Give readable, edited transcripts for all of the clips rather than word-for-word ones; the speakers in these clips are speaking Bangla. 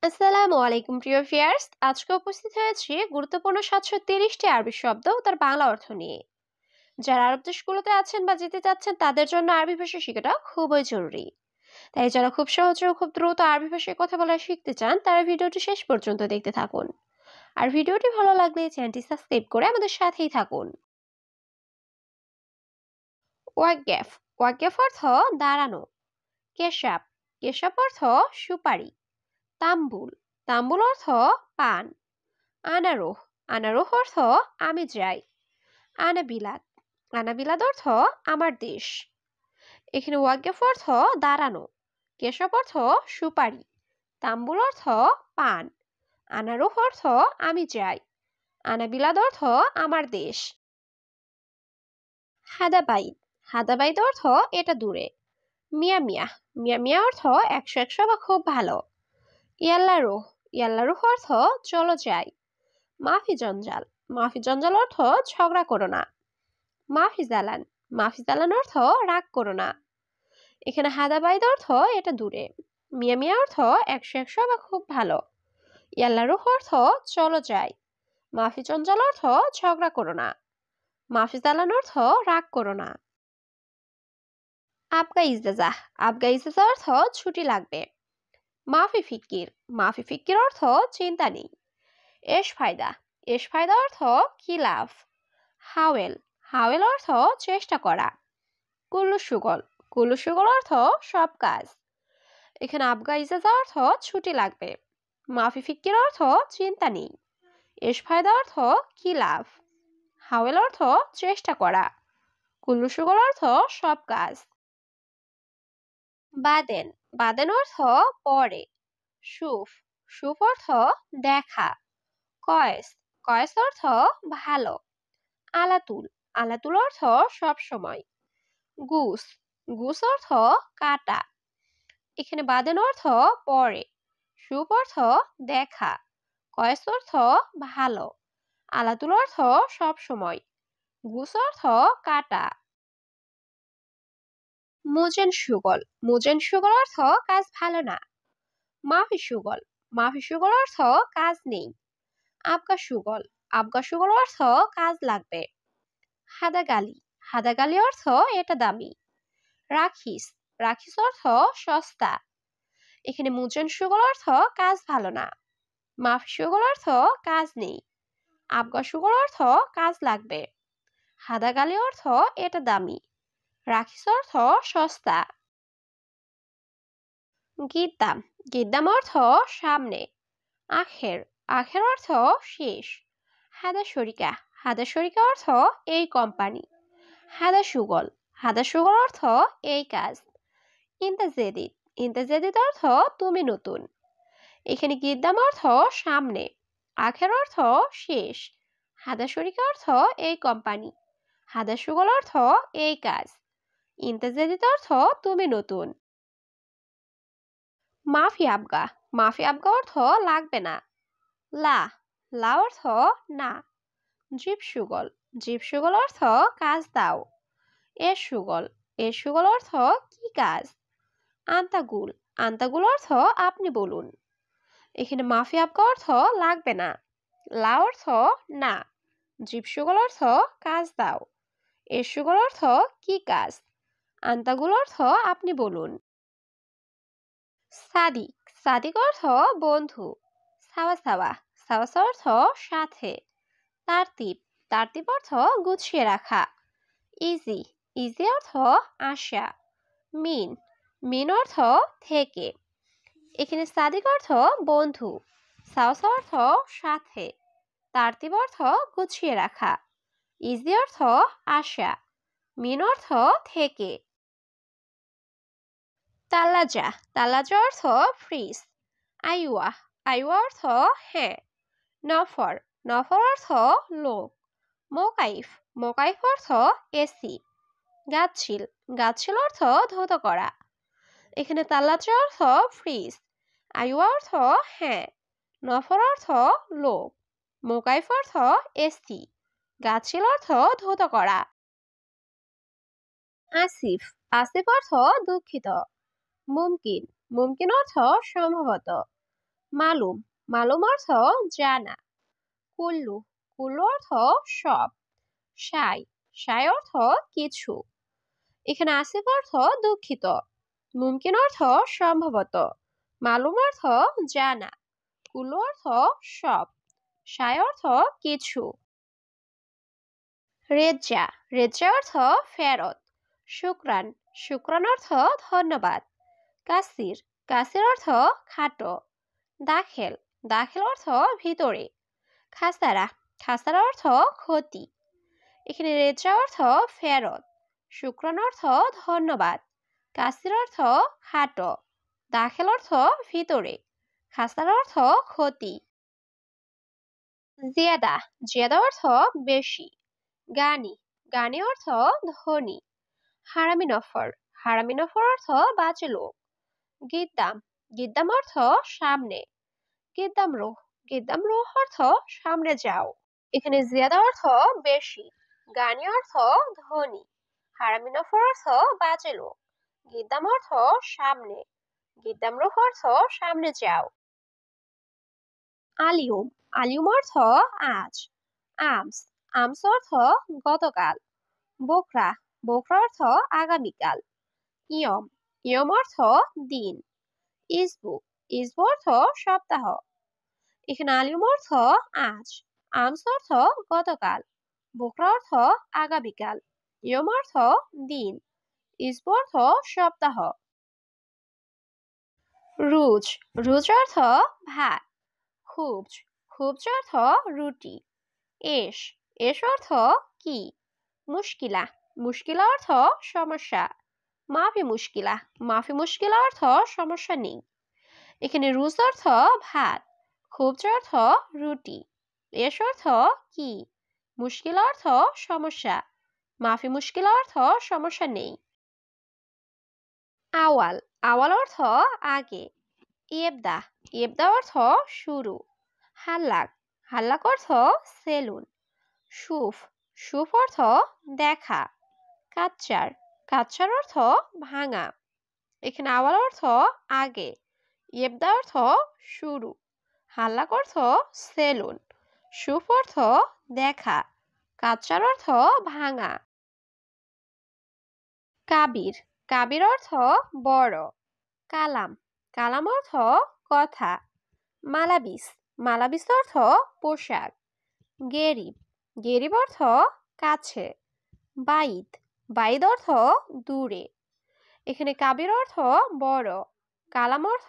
আসসালামু আলাইকুম প্রিয় ভিউয়ার্স, আজকে উপস্থিত হয়েছি গুরুত্বপূর্ণ 730টি আরবি শব্দ ও তার বাংলা অর্থ নিয়ে। যারা আরব দেশগুলোতে আছেন বা যেতে চাচ্ছেন তাদের জন্য আরবি ভাষা শেখাটা খুবই জরুরি। তাই যারা খুব সহজে ও খুব দ্রুত আরবি ভাষায় কথা বলা শিখতে চান তারা ভিডিওটি শেষ পর্যন্ত দেখতে থাকুন। আর ভিডিওটি ভালো লাগলে চ্যানেলটি সাবস্ক্রাইব করে আমাদের সাথেই থাকুন। ওয়াকগ্যাফ। ওয়াকগ্যাফ অর্থ দাঁড়ানো। কেশাব। কেশাব অর্থ সুপারি। তাম্বুল। তাম্বুল অর্থ পান। আনারোহ। আনারোহ অর্থ আমি যাই। আনাবিলাদ। আনাবিলাদ অর্থ আমার দেশ। এখানে ওয়াকফ অর্থ দাঁড়ানো। কেশব অর্থ সুপারি। তাম্বুল অর্থ পান। আনারোহ অর্থ আমি যাই। আনাবিলাদ অর্থ আমার দেশ। হাদাবাইদ। হাদাবাইদ অর্থ এটা দূরে। মিয়া মিয়া। মিয়া মিয়া অর্থ একশো একশো বা খুব ভালো। ইয়াল্লারোহ। ইয়াল্লারোহ অর্থ চলো যাই। মাফি জঞ্জাল। মাফি জঞ্জাল অর্থ ঝগড়া করো না। মাফি জালান। মাফি জালান অর্থ রাগ করো না। এখানে হাদাবাইদ অর্থ এটা দূরে। মিয়া মিয়া অর্থ একশো একশো বা খুব ভালো। ইয়াল্লারুহ অর্থ চলো যাই। মাফি জঞ্জাল অর্থ ঝগড়া করো না। মাফি জালান অর্থ রাগ করো না। আবগা ইজাজা। আবগা ইজাজা অর্থ ছুটি লাগবে। মাফি ফিক্কির। মাফি ফিক্কির অর্থ চিন্তা নেই। এশ ফায়দা। এশ ফায়দা অর্থ কি লাভ। হাওয়েল। হাওয়েল অর্থ চেষ্টা করা। কুল্লু সুগল। কুল্লু সুগল অর্থ সব কাজ। এখানে আবগা ইজাজা অর্থ ছুটি লাগবে। মাফি ফিক্কির অর্থ চিন্তা নেই। এশ ফায়দা অর্থ কি লাভ। হাওয়েল অর্থ চেষ্টা করা। কুল্লু সুগল অর্থ সব কাজ। বাদেন। বাদেন অর্থ পরে। সুফ। সুফ অর্থ দেখা। কয়েস। কয়েস অর্থ ভালো। আলাতুল। আলাতুল অর্থ সব সময়। গুস। গুস অর্থ কাটা। এখানে বাদেন অর্থ পরে। সুপ অর্থ দেখা। কয়েস অর্থ ভালো। আলাতুল অর্থ সব সময়। গুস অর্থ কাটা। মোজেন সুগল। মোজেন সুগল অর্থ কাজ ভালো না। মাফি সুগল। মাফি সুগল অর্থ কাজ নেই। আবগা সুগল। আবগা সুগল অর্থ কাজ লাগবে। হাদাগালি। হাদাগালি অর্থ এটা দামি। রাখিস। রাখিস অর্থ সস্তা। এখানে মুজেন সুগল অর্থ কাজ ভালো না। মাফি সুগল অর্থ কাজ নেই। আবগা সুগল অর্থ কাজ লাগবে। হাদাগালি অর্থ এটা দামি। রাখিস অর্থ সস্তা। গিদ্দাম। গিদ্দাম অর্থ সামনে। আখের। আখের অর্থ শেষ। হাদা শরিকা। হাদা শরিকা অর্থ এই কোম্পানি। হাদা সুগল। হাদা সুগল অর্থ এই কাজ। ইন্তাজেদিদ। ইন্তাজেদিদ অর্থ তুমি নতুন। এখানে গিদ্দাম অর্থ সামনে। আখের অর্থ শেষ। হাদা শরিকা অর্থ এই কোম্পানি। হাদা সুগল অর্থ এই কাজ। ইন্তাজেদিদ অর্থ তুমি নতুন। মাফি আবগা। মাফি আবগা অর্থ লাগবে না। লা। লা অর্থ না। জিপ সুগল। জিপ সুগল অর্থ কাজ দাও। এ সুগল। এ সুগল অর্থ কি কাজ। আন্তাগুল। আন্তাগুল অর্থ আপনি বলুন। এখানে মাফি আবগা অর্থ লাগবে না। লা অর্থ না। জিপ সুগল অর্থ কাজ দাও। এ সুগল অর্থ কি কাজ। আন্তাগুল অর্থ আপনি বলুন। সাদিক। সাদিক অর্থ বন্ধু। সাওয়া সাওয়া। সাওয়া সাওয়া অর্থ সাথে। তারতিব। তারতিব অর্থ গুছিয়ে রাখা। ইজি। ইজি অর্থ আশা। মিন। মিন অর্থ থেকে। এখানে সাদিক অর্থ বন্ধু। সাওয়া সাওয়া অর্থ সাথে। তারতিব অর্থ গুছিয়ে রাখা। ইজি অর্থ আশা। মিন অর্থ থেকে। তাল্লাজা। তাল্লাজা অর্থ ফ্রিজ। আইওয়া। আইওয়া অর্থ হ্যাঁ। নফর। নফর অর্থ লোক। মোকাইফ। মোকাইফ অর্থ এসি। গাছিল। গাছিল অর্থ ধৌত করা। এখানে তাল্লাজা অর্থ ফ্রিজ। আইওয়া অর্থ হ্যাঁ। নফর অর্থ লোক। মোকাইফ অর্থ এসি। গাছিল অর্থ ধৌত করা। আসিফ। আসিফ অর্থ দুঃখিত। মুমকিন। মুমকিন অর্থ সম্ভবত। মালুম মালুম অর্থ জানা। কুল্লু কুল্লু অর্থ সব। সাই সাই অর্থ কিছু। এখানে আসিফ অর্থ দুঃখিত। মুমকিন অর্থ সম্ভবত। মালুম অর্থ জানা। কুল্লু অর্থ সব। সাই অর্থ কিছু। রেজ্জা রেজ্জা অর্থ ফেরত। শুক্রান শুক্রান অর্থ ধন্যবাদ। কাসির কাসির অর্থ খাটো। দাখেল দাখেল অর্থ ভিতরে। খাসারা খাসারা অর্থ ক্ষতি। এখানে রেজ্জা অর্থ ফেরত। শুক্রান অর্থ ধন্যবাদ। কাসির অর্থ খাটো। দাখেল অর্থ ভিতরে। খাসারা অর্থ ক্ষতি। জিয়াদা জিয়াদা অর্থ বেশি। গানি গানি অর্থ ধনী। হারামি নফর হারামি নফর অর্থ বাজে লোক। গিদ্দাম গিদ্দাম অর্থ সামনে। গিদ্দাম রুহ অর্থ সামনে যাও। এখানে জিয়াদা অর্থ বেশি। গানি অর্থ ধনী। হারামি নফর অর্থ বাজে লোক। গিদ্দাম অর্থ সামনে। গিদ্দাম রুহ অর্থ সামনে যাও। আলিউম আলিউম অর্থ আজ। আমস আমস অর্থ গতকাল। বোকরা বোকরা অর্থ আগামীকাল। ইয়ম ইয়ম অর্থ দিন। ইসবু ইসবু অর্থ সপ্তাহ। এখানে আলিউম অর্থ আজ। আমস অর্থ গতকাল। বোকরা অর্থ আগামীকাল। ইয়ম অর্থ দিন। ইসবু অর্থ সপ্তাহ। রুজ রুজ অর্থ ভাত। খুবজ খুবজ অর্থ রুটি। এস এস অর্থ কি। মুশকিলা মুশকিলা অর্থ সমস্যা। মাফি মুশকিলা মাফি মুশকিলা অর্থ সমস্যা নেই। এখানে রুজ অর্থ ভাত। খুবজ অর্থ রুটি। এস অর্থ কি। মুশকিলা অর্থ সমস্যা। মাফি মুশকিলা অর্থ সমস্যা নেই। আওয়াল আওয়াল অর্থ আগে। ইয়েবদা ইয়েবদা অর্থ শুরু। হাল্লাক হাল্লাক অর্থ সেলুন। সুফ সুফ অর্থ দেখা। কাচ্চার কাচ্চার অর্থ ভাঙা। এখানে আওয়াল অর্থ আগে। ইয়েবদা অর্থ শুরু। হাল্লাক অর্থ সেলুন। সুফ অর্থ দেখা। কাচ্চার অর্থ ভাঙা। কাবির কাবির অর্থ বড়। কালাম কালাম অর্থ কথা। মালাবিস মালাবিস অর্থ পোশাক। গেরিব গেরিব অর্থ কাছে। বাইদ বাইদ অর্থ দূরে। এখানে কাবির অর্থ বড়। কালাম অর্থ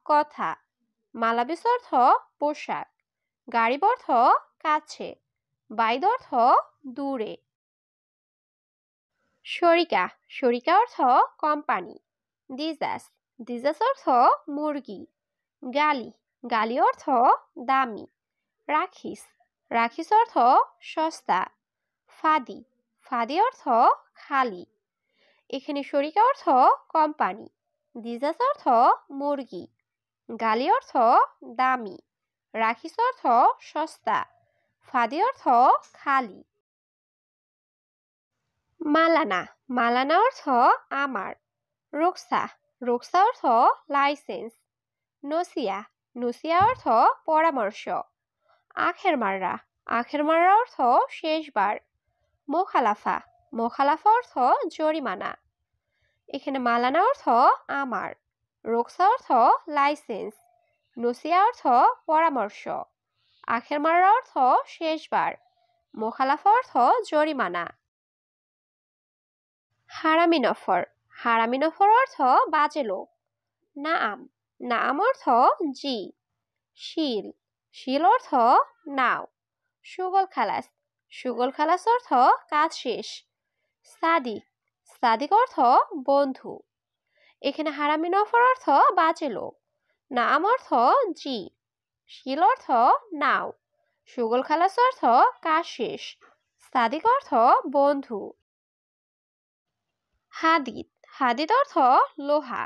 কথা। মালাবিস অর্থ পোশাক। গারিব অর্থ কাছে। বাইদ অর্থ দূরে। শরিকা শরিকা অর্থ কোম্পানি। দিজাস দিজাস অর্থ মুরগি। গালি গালি অর্থ দামি। রাখিস রাখিস অর্থ সস্তা। ফাদি ফাদি অর্থ খালি। এখানে শরিকা অর্থ কোম্পানি। দিজাস অর্থ মুরগি। গালি অর্থ দামি। রাখিস অর্থ সস্তা। ফাদি অর্থ খালি। মালানা মালানা অর্থ আমার। রুকসা রুকসা অর্থ লাইসেন্স। নসিয়া নসিয়া অর্থ পরামর্শ। আখের মাররা অর্থ শেষবার। মোখালাফা মোখালাফা অর্থ জরিমানা। এখানে মালানা অর্থ আমার। রুকসা অর্থ লাইসেন্স। নসিয়া অর্থ পরামর্শ। আখের মাররা অর্থ শেষবার। মোখালাফা অর্থ জরিমানা। হারামি নফর অর্থ বাজে লোক। নাম নাম অর্থ জি। শিল শিল অর্থ নাও। সুগল খালাস অর্থ কাজ শেষ। সাদিক সাদিক অর্থ বন্ধু। এখানে হারামি নফর অর্থ বাজে লোক। নাম অর্থ জি। শিল অর্থ নাও। সুগল খালাস অর্থ কাজ শেষ। সাদিক অর্থ বন্ধু। হাদিদ হাদিদ অর্থ লোহা।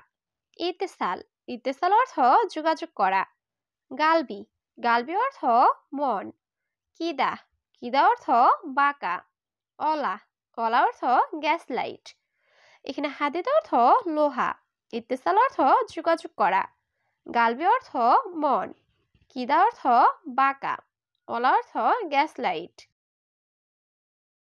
ইত্তেসাল ইত্তেসাল অর্থ যোগাযোগ করা। গালবি গালবি অর্থ মন। কিদা কিদা অর্থ বাঁকা। অলা অলা অর্থ গ্যাস লাইট। এখানে হাদিদ অর্থ লোহা। ইত্তেসাল অর্থ যোগাযোগ করা। গালবি অর্থ মন, কিদা অর্থ বাঁকা, অলা অর্থ গ্যাস লাইট।